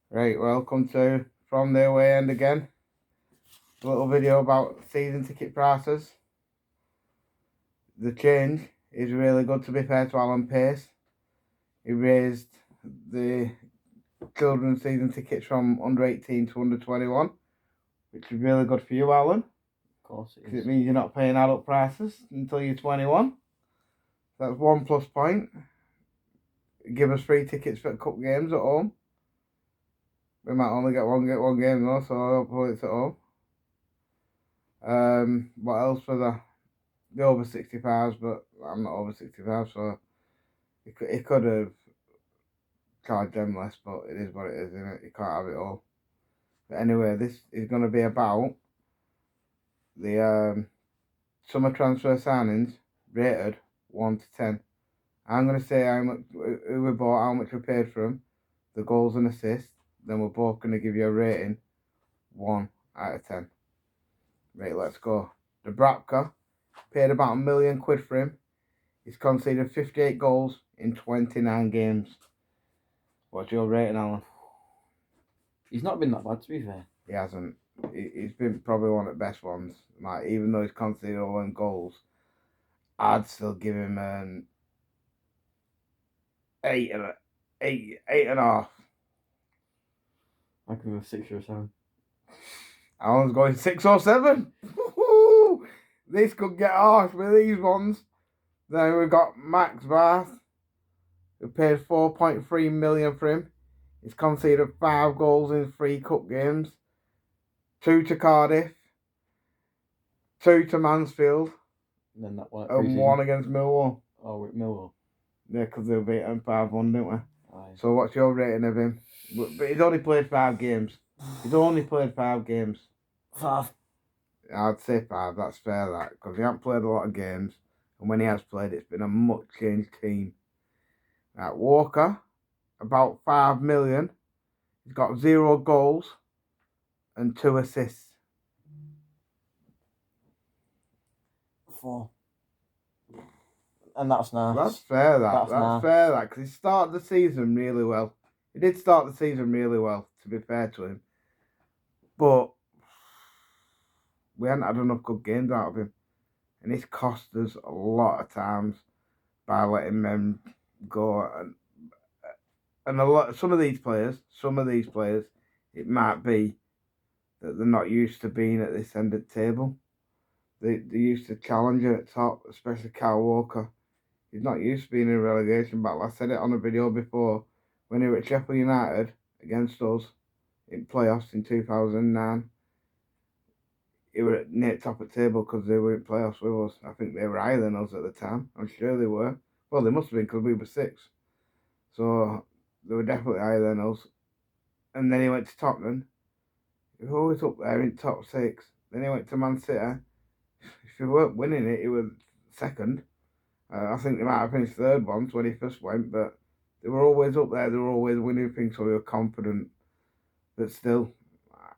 Right, welcome to From the Away End again. A little video about season ticket prices. The change is really good, to be fair to Alan Pace. He raised the children's season tickets from under 18 to under 21, which is really good for you, Alan. Of course it Because is. it means you're not paying adult prices until you're 21. That's one plus point. Give us free tickets for cup games at home. We might only get one game though, so hopefully it's at home. What else for the over 65s, but I'm not over 65, so he could have charged them less, but it is what it is, isn't it? You can't have it all. But anyway, this is going to be about the summer transfer signings rated 1 to 10. I'm going to say how much who we bought, how much we paid for them, the goals and assists. Then we're both going to give you a rating 1 out of 10. Right, let's go. Dubravka, paid about £1 million for him. He's conceded 58 goals in 29 games. What's your rating, Alan? He's not been that bad, to be fair. He hasn't. He's been probably one of the best ones. Like, even though he's conceded all them goals, I'd still give him an 8.5. I could go 6 or 7. Alan's going 6 or 7. Woo-hoo! This could get harsh with these ones. Then we've got Max Bath, who paid 4.3 million for him. He's conceded 5 goals in 3 cup games. 2 to Cardiff, 2 to Mansfield, And then that one. and 1 against Millwall. Oh, with Millwall. Yeah, because they beat him 5-1, didn't we? Aye. So what's your rating of him? But he's only played 5 games. He's only played 5 games. 5. I'd say 5, that's fair, that, because he hasn't played a lot of games, and when he has played, it's been a much changed team. Right, Walker, about 5 million. He's got 0 goals and 2 assists. 4. And that's nice. That's fair, That's that's nice. fair, that, because he started the season really well. He did start the season really well, to be fair to him. But we hadn't had enough good games out of him. And it's cost us a lot of times by letting them go. And some of these players, it might be that they're not used to being at this end of the table. They're used to challenging at top, especially Kyle Walker. He's not used to being in a relegation battle. I said it on a video before when he was at Sheffield United against us in playoffs in 2009. He were near top of the table because they were in playoffs with us. I think they were higher than us at the time. I'm sure they were. Well, they must have been because we were 6. So they were definitely higher than us. And then he went to Tottenham. He was always up there in top 6. Then he went to Man City. If he weren't winning it, he was second. I think they might have finished third once when he first went, but they were always up there. They were always winning things, so we were confident. But still,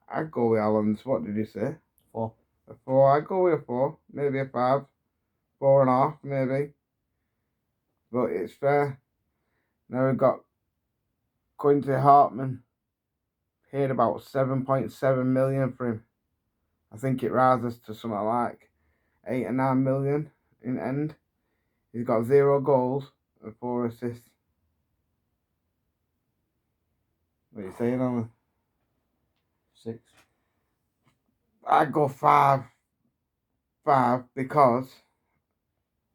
I'd go with Alan's. What did you say? 4. A 4. I'd go with a 4, maybe a 5, 4.5, maybe. But it's fair. Now we've got Quincy Hartman. Paid about 7.7 million for him. I think it rises to something like 8 or 9 million in end. He's got 0 goals and 4 assists. What are you saying, Alan? 6. I'd go 5. 5 because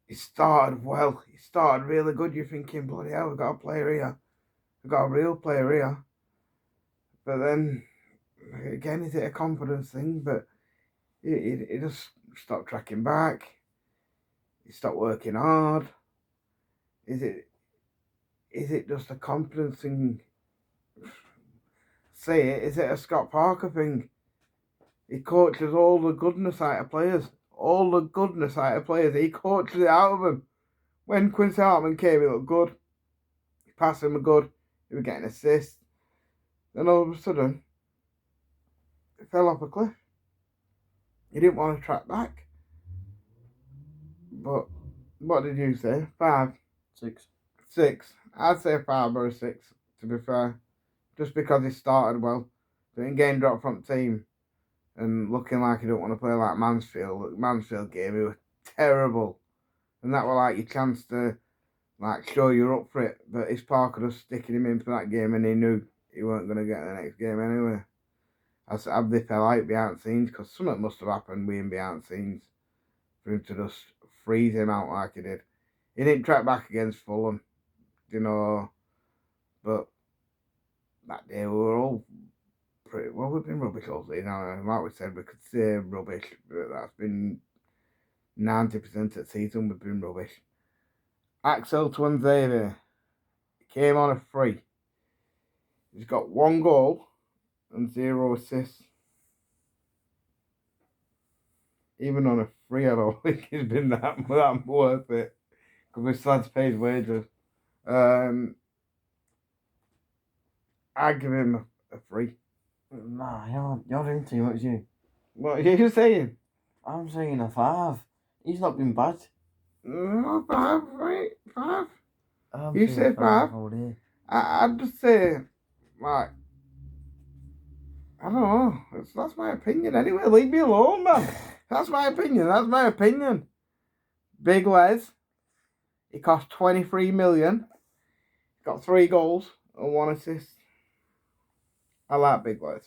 he started well. He started really good. You're thinking, bloody hell, we've got a player here. We've got a real player here. But then, again, is it a confidence thing? But he just stopped tracking back. He stopped working hard. Is it just a confidence thing? Say it. Is it a Scott Parker thing? He coaches all the goodness out of players. All the goodness out of players. He coaches it out of them. When Quincy Hartman came, he looked good. He passed him good. He was getting assists. Then all of a sudden, he fell off a cliff. He didn't want to track back. But what did you say? 5? 6. 6. I'd say a 5 or a 6, to be fair. just because he started well. Getting game dropped from the team and looking like he don't want to play like Mansfield. The Mansfield game, he was terrible. And that was like your chance to like show you're up for it. But his Parker just sticking him in for that game, and he knew he weren't going to get the next game anyway. I said they fell out behind the scenes because something must have happened with him behind the scenes for him to just freeze him out like he did. He didn't track back against Fulham, but that day we were all pretty well. We've been rubbish all season. Like we said, we could say rubbish, but that's been 90% of the season. We've been rubbish. Axel Tuanzebe came on a free. He's got 1 goal and 0 assists. Even on a free, I don't think he's been that worth it because we still had to pay his wages. I give him a free. Nah, you're doing too much, you. What are you saying? I'm saying a 5. He's not been bad. No, 5, right? 5. I'm You saying say 5? all day. I'd just say, like, I don't know. That's my opinion anyway. Leave me alone, man. That's my opinion. Big Les. He cost 23 million. Got 3 goals and 1 assist. I like Big Les.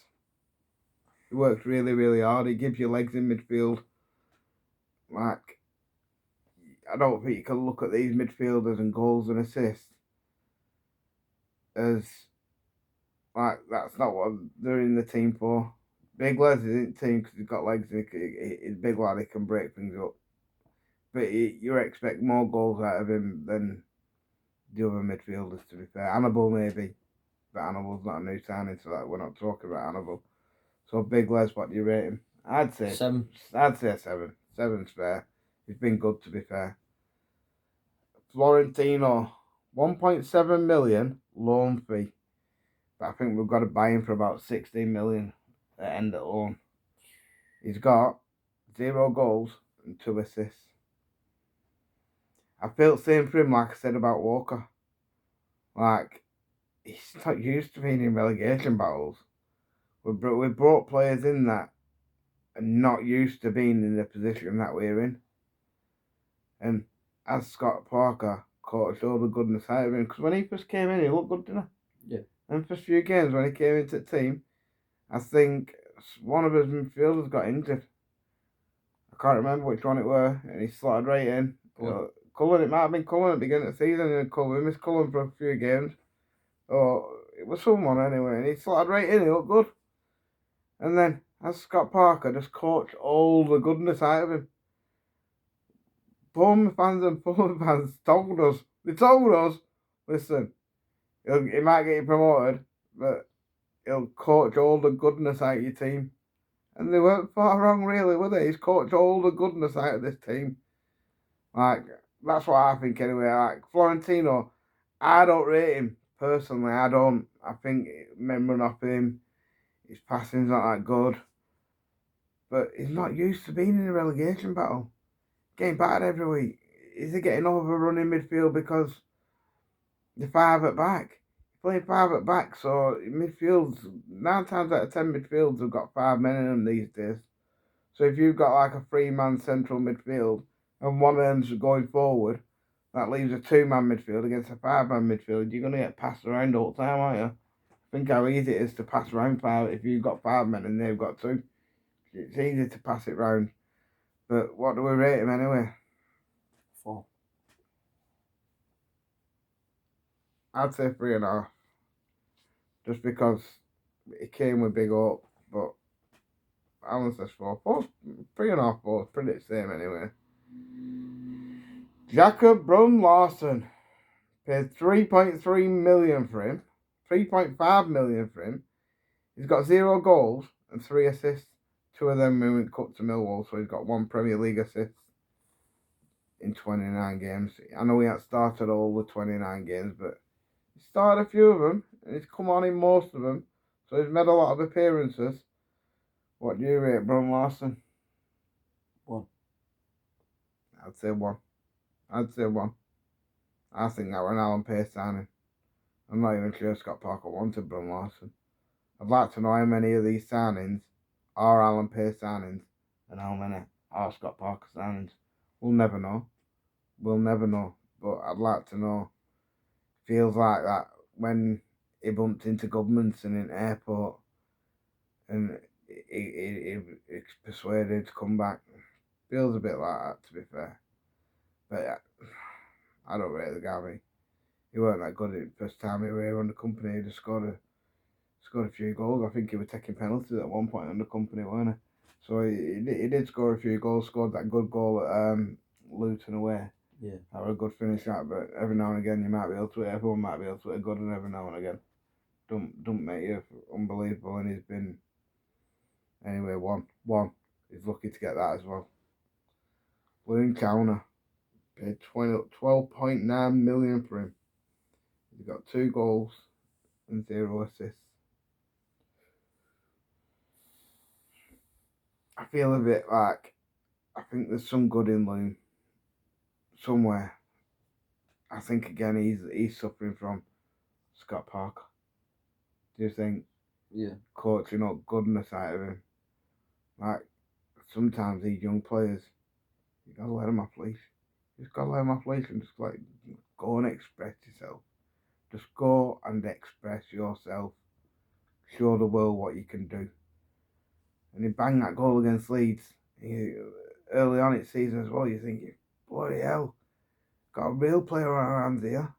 He works really, really hard. He gives you legs in midfield. Like, I don't think you can look at these midfielders and goals and assists as like that's not what they're in the team for. Big Les is in the team because he's got legs and he's a big lad. He can break things up. But you expect more goals out of him than the other midfielders, to be fair. Hannibal maybe, but Hannibal's not a new signing, so we're not talking about Hannibal. So Big Les, what do you rate him? I'd say 7. I'd say 7. 7's fair. He's been good, to be fair. Florentino, 1.7 million loan fee. But I think we've got to buy him for about 16 million at end of loan. He's got 0 goals and 2 assists. I feel the same for him like I said about Walker. Like, he's not used to being in relegation battles. We brought players in that are not used to being in the position that we're in. And as Scott Parker caught all the goodness out of him, because when he first came in, he looked good, didn't he? Yeah. And first few games when he came into the team, I think one of his midfielders got injured. I can't remember which one it were, and he slotted right in. Cullen, it might have been Cullen at the beginning of the season, and we missed Cullen for a few games. Or it was someone anyway, and he slotted right in, he looked good. And then, as Scott Parker just coached all the goodness out of him. Fulham fans told us. They told us, listen, he might get you promoted, but he'll coach all the goodness out of your team. And they weren't far wrong, really, were they? He's coached all the goodness out of this team. Like, that's what I think anyway. Like, Florentino, I don't rate him, personally. I don't. I think remembering off him, his passing's not that good. But he's not used to being in a relegation battle. Getting battered every week. Is he getting overrun in midfield because the 5 at back? Playing 5 at back, so midfields, 9 times out of 10 midfields have got 5 men in them these days. So if you've got like a 3-man central midfield and one of them's going forward, that leaves a 2-man midfield against a 5-man midfield. You're going to get passed around all the time, aren't you? Think how easy it is to pass around 5 if you've got 5 men and they've got 2. It's easy to pass it round. But what do we rate him anyway? 4. I'd say 3.5. Just because it came with big hope, but Alan says 4. 3.5, 4 is pretty the same anyway. Jacob Brun Larson paid 3.3 million for him. 3.5 million for him. He's got 0 goals and 3 assists. 2 of them moving cut to Millwall, so he's got 1 Premier League assist in 29 games. I know he hasn't started all the 29 games, but he started a few of them, and he's come on in most of them, so he's made a lot of appearances. What do you rate Brun Larson? 1. I'd say 1. I think that was an Alan Pace signing. I'm not even sure Scott Parker wanted Bruno Larson. I'd like to know how many of these signings are Alan Pace signings and how many are Scott Parker signings. We'll never know. We'll never know. But I'd like to know. Feels like that when he bumped into governments and in airport and he's persuaded to come back. Feels a bit like that, to be fair. But I don't rate the guy. He weren't that good at the first time he were here under company. He just scored a few goals. I think he was taking penalties at one point under company, weren't he? So he did score a few goals. Scored that good goal at Luton away. Yeah. That was a good finish out, but every now and again you might be able to. Everyone might be able to hit a good one every now and again. Don't make you unbelievable, and he's been anyway one. He's lucky to get that as well. William Cowner paid 12.9 million for him. He's got 2 goals and 0 assists. I feel a bit like I think there's some good in Loom somewhere. I think again he's suffering from Scott Parker. Do you think? Yeah. Coaching up goodness out of him. Like sometimes these young players, you gotta let them off leash. You just gotta let them off leash and just like go and express yourself. Just go and express yourself. Show the world what you can do. And he banged that goal against Leeds early on in the season as well. You think, bloody hell, got a real player on our hands here.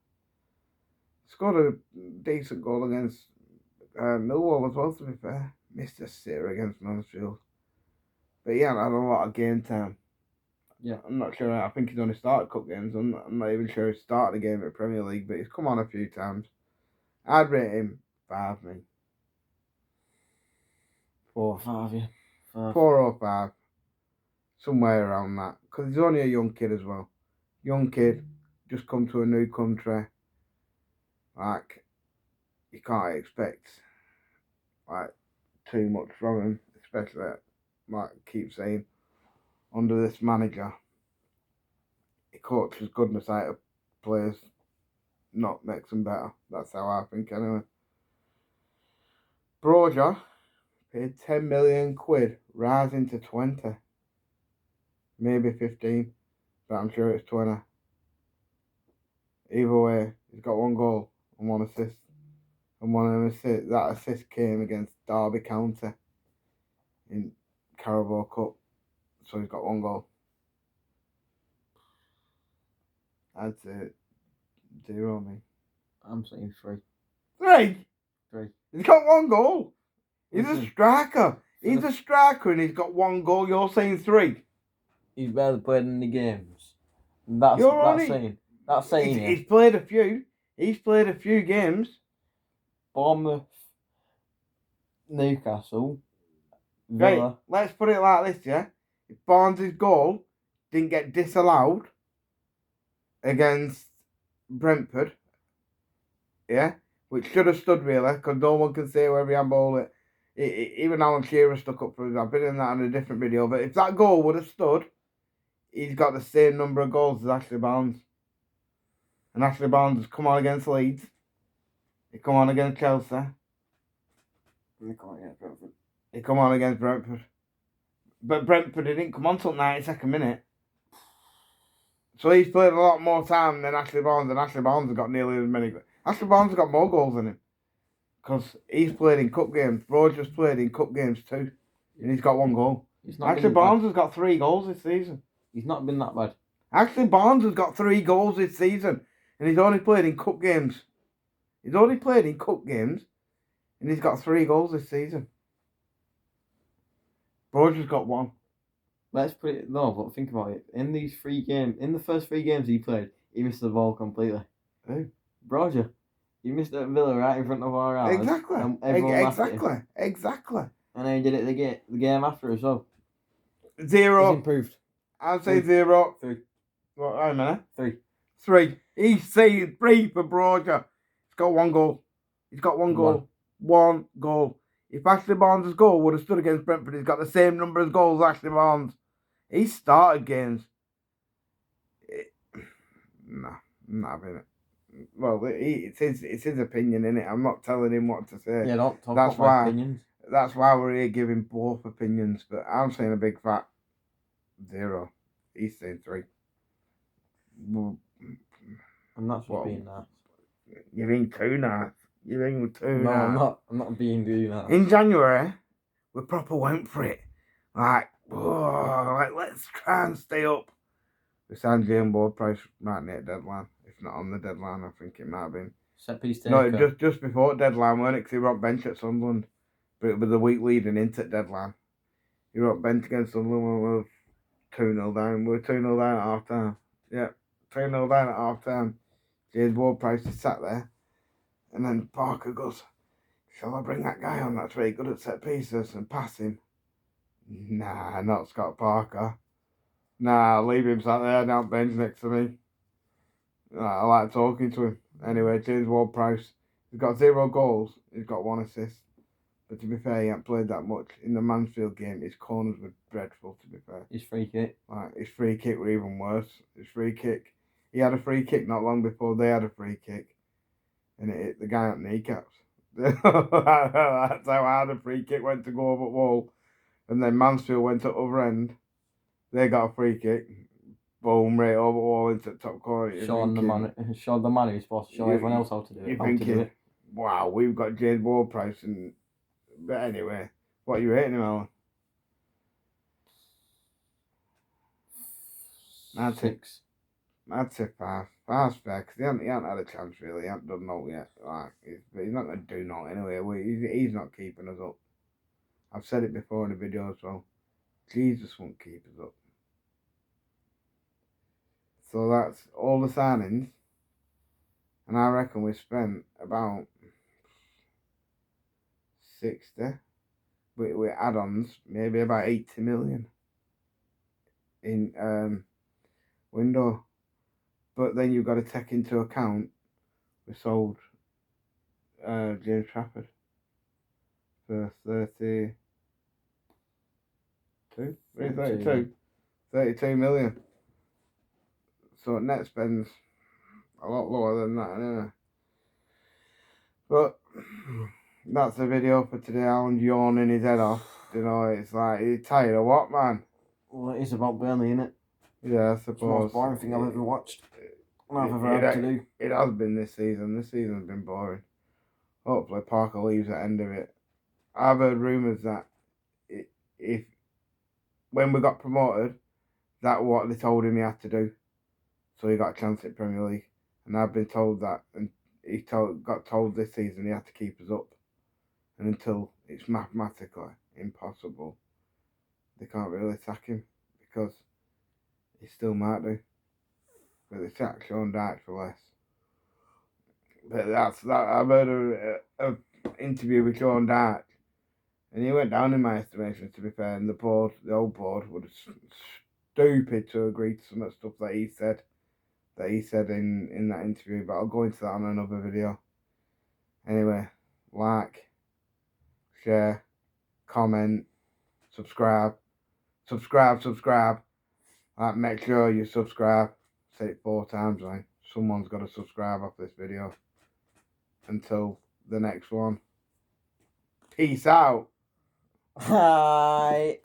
Scored a decent goal against Millwall as well, to be fair. Missed a sitter against Mansfield. But yeah, I had a lot of game time. Yeah. I'm not sure. I think he's only started cup games. I'm not even sure he started a game at Premier League, but he's come on a few times. I'd rate him 5, mate. 4. 5, yeah. 5. 4 or 5. Somewhere around that. Because he's only a young kid as well. Young kid, just come to a new country. Like, you can't expect, like, too much from him. Especially, like I keep saying, under this manager. He coaches goodness out of players. Not makes them better. That's how I think anyway. Broja paid 10 million quid, rising to 20. Maybe 15, but I'm sure it's 20. Either way, he's got 1 goal and 1 assist. And that assist came against Derby County in Carabao Cup. So he's got 1 goal. I'd say 0, mate. I'm saying 3. 3? 3. He's got 1 goal. He's Listen, a striker. He's a striker and he's got 1 goal. You're saying 3? He's barely played in the games. That's saying He's played a few. He's played a few games. Bournemouth, Newcastle, Villa. Right, let's put it like this, yeah? If Barnes' goal didn't get disallowed against Brentford, yeah, which should have stood really, because no one can say where he handballed it. Even Alan Shearer stuck up for us. I've been in that in a different video, but if that goal would have stood, he's got the same number of goals as Ashley Barnes. And Ashley Barnes has come on against Leeds. He come on against Chelsea. He come on against Brentford. He come on against Brentford. But Brentford didn't come on till 92nd minute. So he's played a lot more time than Ashley Barnes, and Ashley Barnes has got nearly as many. Ashley Barnes has got more goals than him. Because he's played in cup games. Broja's played in cup games too. And he's got 1 goal. Ashley Barnes has got 3 goals this season. He's not been that bad. Ashley Barnes has got 3 goals this season. And he's only played in cup games. He's only played in cup games. And he's got 3 goals this season. Broja's got 1. Let's put it, no, but think about it. In these 3 games, in the first 3 games he played, he missed the ball completely. Who? Broja. He missed it at Villa right in front of our eyes. Exactly. And everyone laughed at him. Exactly. And then he did it the game after as well. 0. He's improved. I'd say 0. 3. What, wait a minute. 3. 3. He's saying 3 for Broja. He's got 1 goal. He's got 1 goal. 1 goal. If Ashley Barnes' goal would have stood against Brentford, he's got the same number of goals as Ashley Barnes. He started games. Nah, I'm not having it. Well, it's his opinion, innit? I'm not telling him what to say. Yeah, don't talk That's about my why- opinions. That's why we're here giving both opinions. But I'm saying a big fat 0. He's saying 3. Well, And that's Well, just being nice. you're being too nice. You're being too No, nice. I'm not being too nice. In January, we proper went for it. Like, let's try and stay up. We signed Jalen Ward-Prowse right near deadline. If not on the deadline, I think it might have been. Set piece taker. No, just before deadline, weren't it? Because he wrote bench at Sunderland. But it was the week leading into deadline. He wrote bench against Sunderland when we were 2-0 down. We were 2-0 down at half time. Yeah, 2-0 down at half time. James Ward-Prowse is sat there. And then Parker goes, shall I bring that guy on that's very good at set pieces and pass him? Nah, not Scott Parker. Nah, leave him sat there down bench next to me. I like talking to him. Anyway, James Ward-Prowse. He's got 0 goals. He's got 1 assist. But to be fair, he hasn't played that much. In the Mansfield game, his corners were dreadful, to be fair. His free kick. Like, his free kick were even worse. His free kick. He had a free kick not long before they had a free kick. And it hit the guy at kneecaps. That's how hard a free kick went to go over the wall. And then Mansfield went to other end. They got a free kick. Boom, right over the wall into the top corner. Showing the man who's supposed to show everyone else how to do it. You're thinking, wow, we've got James Ward-Prowse. But anyway, what are you rating him, Alan? I'd say 5. 5's fair, because he hasn't had a chance, really. He hasn't done no yet. Like, he's not going to do no anyway. He's not keeping us up. I've said it before in the video as well. Jesus won't keep us up. So that's all the signings. And I reckon we spent about 60 with add-ons, maybe about 80 million in window. But then you've got to take into account we sold James Trafford for 32 million. So net spends a lot lower than that anyway. But that's the video for today. Alan's yawning his head off. You know, it's like, he's tired of what, man? Well, it is about Burnley, isn't it? Yeah, I suppose. It's the most boring thing I've ever watched. And I've ever had to do. It has been this season. This season's been boring. Hopefully Parker leaves at the end of it. I've heard rumours that if when we got promoted, that's what they told him he had to do. So he got a chance at Premier League. And I've been told that, and he got told this season he had to keep us up. And until it's mathematically impossible, they can't really sack him, because he still might do. But they sacked Sean Dyche for less. But that's that. I've heard an interview with Sean Dyche, and he went down in my estimation, to be fair. And the old board, was stupid to agree to some of the stuff that he said. In that interview. But I'll go into that on another video. Anyway, like, share, comment, subscribe. Like, make sure you subscribe. Say it 4 times, right? Someone's got to subscribe off this video. Until the next one. Peace out. Hi.